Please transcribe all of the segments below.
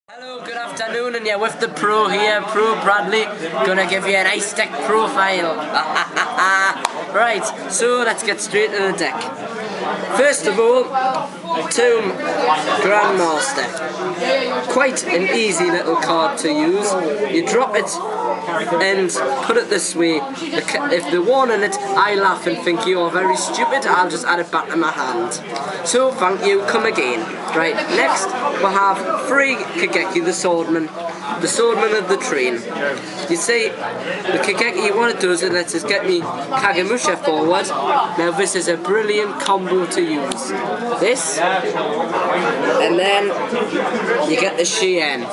Hello, good afternoon, and you're with the pro here, Pro Bradley, gonna give you an ice deck profile. Right, so let's get straight to the deck. First of all, Tomb Grandmaster. Quite an easy little card to use. You drop it and put it this way. If they're warning it, I laugh and think you are very stupid. I'll just add it back to my hand. So thank you, come again. Right, next we'll have Free Kageki the Swordman of the train. You see, the Kageki, what it does is lets us get me Kagemusha forward. Now this is a brilliant combo to use. This, and then you get the Chien.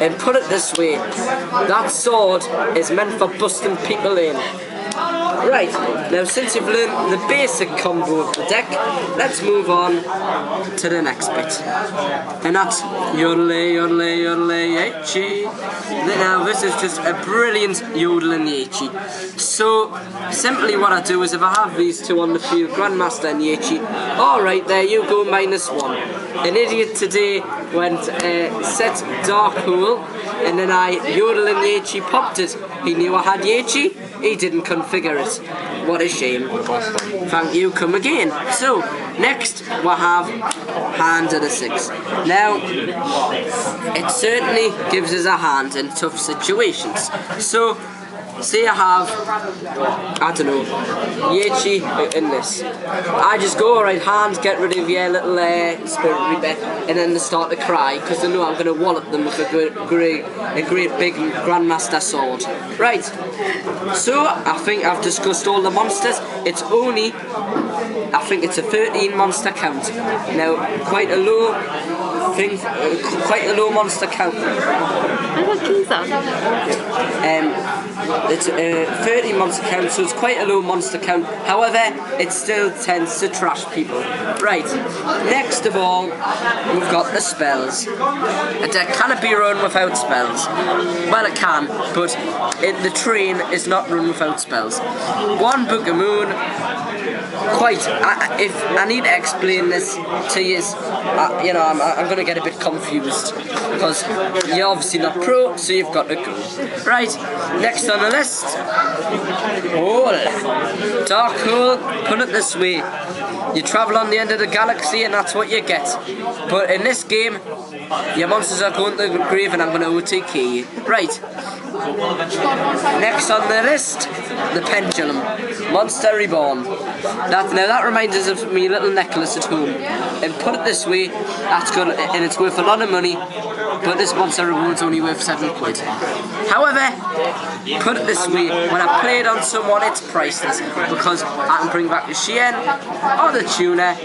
And put it this way, that sword is meant for busting people in. Right, now since you've learned the basic combo of the deck, let's move on to the next bit. And that's yodelay, yodelay, yodelay, yechi. Now this is just a brilliant yodeling yechi. So, simply what I do is if I have these two on the field, Grandmaster and yechi, alright, there you go, -1. An idiot today went set Dark Hole, and then I yodeling yechi popped it. He knew I had yechi, he didn't configure it. What a shame. Thank you, come again. So, next we'll have Hand of the 6. Now, it certainly gives us a hand in tough situations. So, say I have, I don't know, yechi in this. I just go, alright, hand, get rid of your little spirit reaper, and then they start to cry because they know I'm going to wallop them with a great big Grandmaster sword. Right, so I think I've discussed all the monsters. It's only, I think it's a 13 monster count. Now, quite a low thing, quite a low monster count. It's a 30 monster count, so it's quite a low monster count. However, it still tends to trash people. Right, next of all, we've got the spells. A deck cannot be run without spells. Well, it can, but the train is not run without spells. One Book of Moon. If I need to explain this to you, you know, I'm going to get a bit confused because you're obviously not pro, so you've got to go. Right, next on the list, Dark Hole. Put it this way, you travel on the end of the galaxy and that's what you get. But in this game, your monsters are going to the grave and I'm going to OTK you. Right. Next on the list, the Pendulum, Monster Reborn. Now that reminds us of me little necklace at home. And put it this way, that's good, and it's worth a lot of money. But this Monster Reborn's only worth £7. However, put it this way, when I play it on someone, it's priceless because I can bring back the Chien or the Tuna,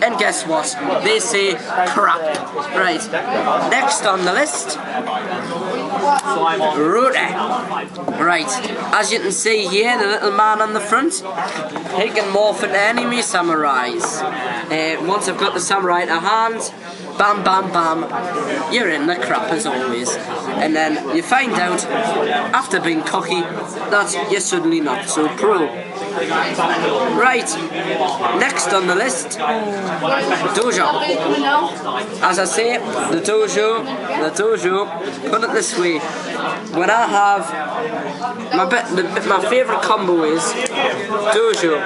and guess what? They say crap. Right. Ennext on the list, Rota. Right, as you can see here, the little man on the front, he can morph into enemy samurais. Once I've got the samurai in a hand, bam bam bam, you're in the crap as always. And then you find out, after being cocky, that you're suddenly not so pro. Right, next on the list, Dojo. As I say, the dojo, put it this way, when I have, my favourite combo is Dojo,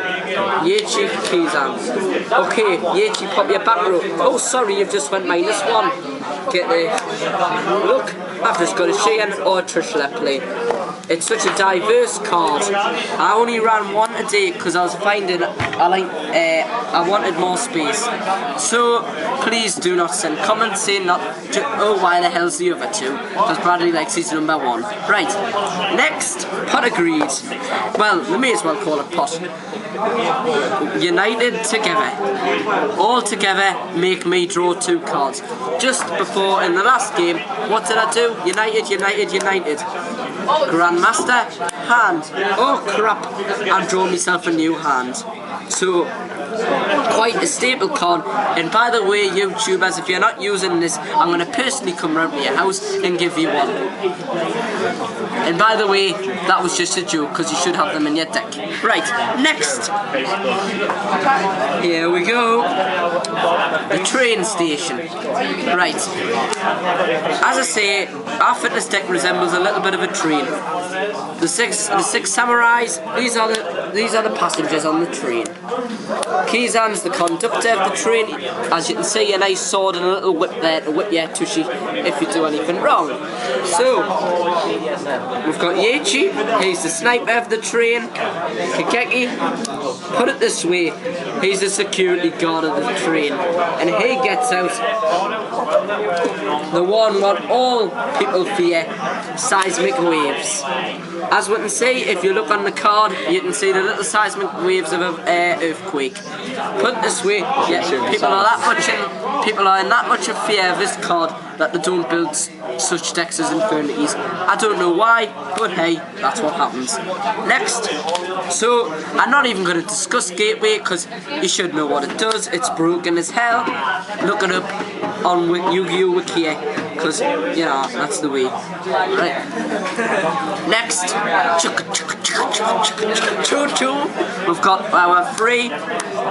Yechi, Kizan. Okay, Yechi, pop your back row. Oh sorry, you've just went -1. Get there. Look, I've just got a Chien or a Trishula play. It's such a diverse card. I only ran one a day because I was finding I wanted more space. So please do not send comments saying oh why the hell's the other two? Because Bradley likes his #1. Right. Next, Pot of Greed. Well, we may as well call it Pot. United together. All together make me draw 2 cards. Just before in the last game, what did I do? United, United, United. Grandmaster, hand. Oh crap, I've drawn myself a new hand. So, quite a staple card. And by the way, YouTubers, if you're not using this, I'm going to personally come round to your house and give you one. And by the way, that was just a joke, because you should have them in your deck. Right, next. Here we go. The train station. Right. As I say, our fitness deck resembles a little bit of a train. The six samurais. These are the passengers on the train. Kizan's the conductor of the train. As you can see, a nice sword and a little whip there to whip your tushy if you do anything wrong. So we've got Yechi. He's the sniper of the train. Kageki. Put it this way, he's the security guard of the train, and he gets out the one what all people fear, seismic waves. As we can see, if you look on the card, you can see the little seismic waves of an earthquake. Put it this way, yeah, people are in that much of fear of this card that they don't build such decks as Infinities. I don't know why, but hey, that's what happens. Next, so I'm not even going to discuss Gateway because you should know what it does. It's broken as hell. Look it up on Yu-Gi-Oh! Wiki, because, you know, that's the way. Right. Next, Choo Choo. We've got our free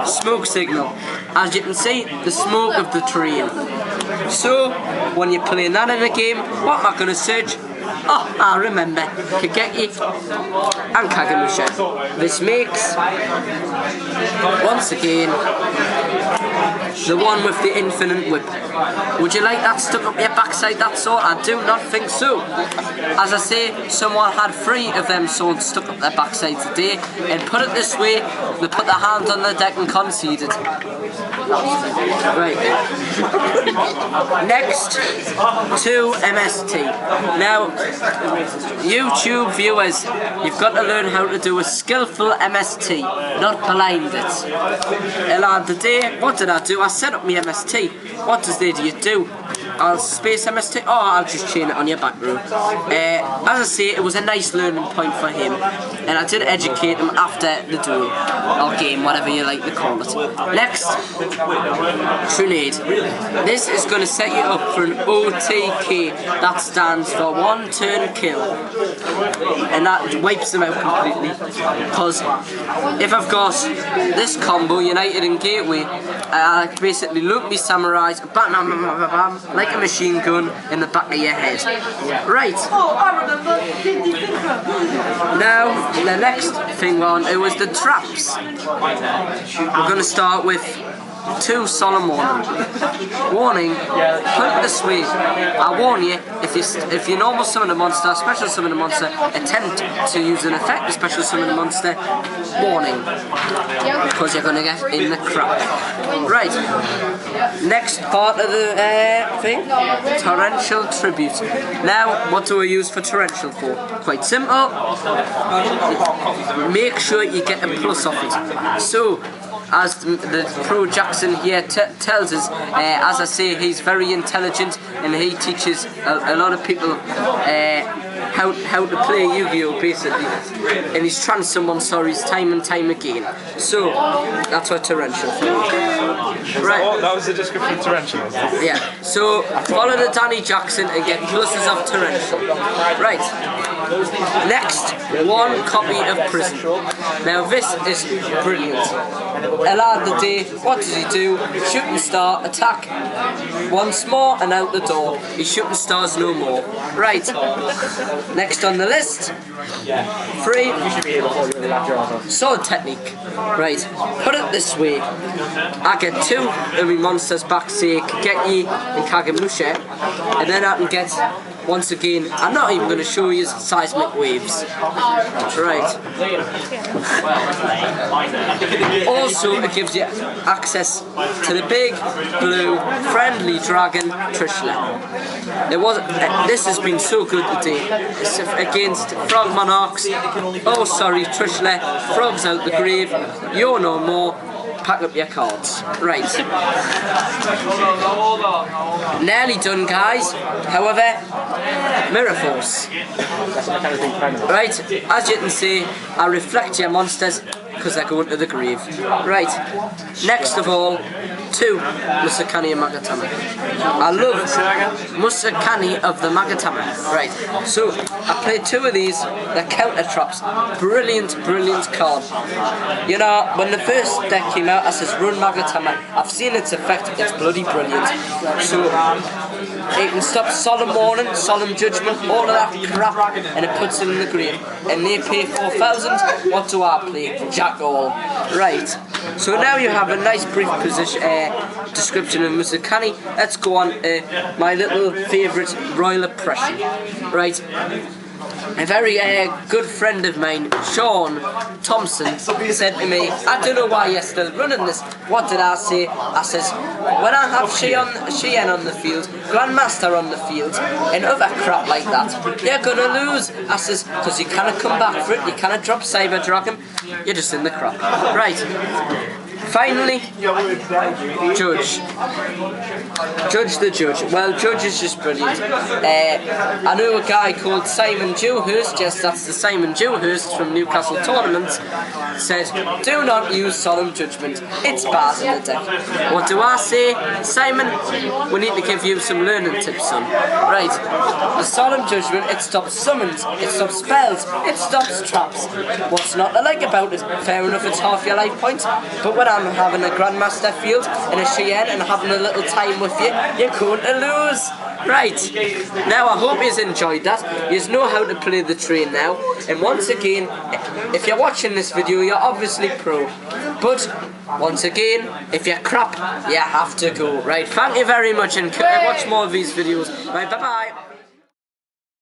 smoke signal. As you can see, the smoke of the train. So, when you're playing that in a game, what am I going to search? Oh, I remember. Kageki and Kagemusha. This makes, once again, the one with the infinite whip. Would you like that stuck up your backside, that sword? I do not think so. As I say, someone had 3 of them swords stuck up their backside today, and put it this way, they put their hands on the deck and conceded. Right. Next to MST. Now, YouTube viewers, you've got to learn how to do a skillful MST, not blind it. And today, what did I do? I set up my MST. What does they do? I'll space MST. Oh, I'll just chain it on your back row. As I say, it was a nice learning point for him, and I did educate him after the duel or game, whatever you like to call it. Next, Trinade. This is going to set you up for an OTK. That stands for 1 turn kill, and that wipes them out completely. Because if I've got this combo, United and Gateway, I basically loop me samurais, bam, bam, bam, bam, bam, like a machine gun in the back of your head. Right. Now, the next thing it was the traps. We're going to start with 2 solemn warning. Put it this way, I warn you, if you normal summon a monster, special summon a monster, attempt to use an effect, special summon a monster, warning, because you're going to get in the crap. Right, next part of the thing, torrential tribute. Now, what do I use for torrential for? Quite simple, make sure you get a plus off it. So, as the Pro Jackson here tells us, as I say, he's very intelligent and he teaches a lot of people how to play Yu-Gi-Oh! Basically, and he's trans someone sorries time and time again. So that's what torrential for. Right. That was the description of torrential. Yeah. So follow the Danny Jackson and get pluses of torrential. Right. Next, 1 copy of Prison. Now this is brilliant. Elad the day, what does he do? Shooting star, attack once more and out the door. He's shooting stars no more. Right. Next on the list, 3 sword technique. Right. Put it this way. I get 2 of my monsters back, say Kageki and Kagemusha, and then I can get, once again, I'm not even going to show you seismic waves. Right. Also, it gives you access to the big, blue, friendly dragon, Trishla. This has been so good today. It's against Frog Monarchs. Oh, sorry, Trishla. Frog's out the grave. You're no more. Pack up your cards. Right. Nearly done, guys. However, Mirror Force. Right, as you can see, I reflect your monsters because they're going to the grave. Right, next of all, 2 Musakani and Magatama. I love Musakani of the Magatama. Right, so I played 2 of these, they're counter traps. Brilliant card. You know, when the first deck came out, I says run Magatama. I've seen its effect, it's bloody brilliant. So it can stop Solemn Warning, Solemn Judgment, all of that crap, and it puts it in the grave. And they pay 4,000. What do I play? Jack all. Right. So now you have a nice brief description of Musakani. Let's go on my little favourite Royal Oppression. Right. A very good friend of mine, Sean Thompson, said to me, I don't know why you're still running this. What did I say? I says, when I have Cheyenne on the field, Grandmaster on the field, and other crap like that, you're gonna lose. I says, because you cannot come back for it, you cannot drop Cyber Dragon, you're just in the crap. Right. Finally, Judge the Judge. Well, Judge is just brilliant. I know a guy called Simon Dewhurst, yes, that's the Simon Dewhurst from Newcastle Tournaments, said, do not use Solemn Judgment, it's bad in the deck. What do I say? Simon, we need to give you some learning tips, son. Right, the Solemn Judgment, it stops summons, it stops spells, it stops traps. What's not to like about it? Fair enough, it's half your life points, but when I'm having a Grandmaster field and a Cheyenne and having a little time with you, you're going to lose. Right, now I hope you've enjoyed that. You know how to play the train now, and once again, if you're watching this video, you're obviously pro, but once again, if you're crap, you have to go. Right, thank you very much, and watch more of these videos. Right, bye bye.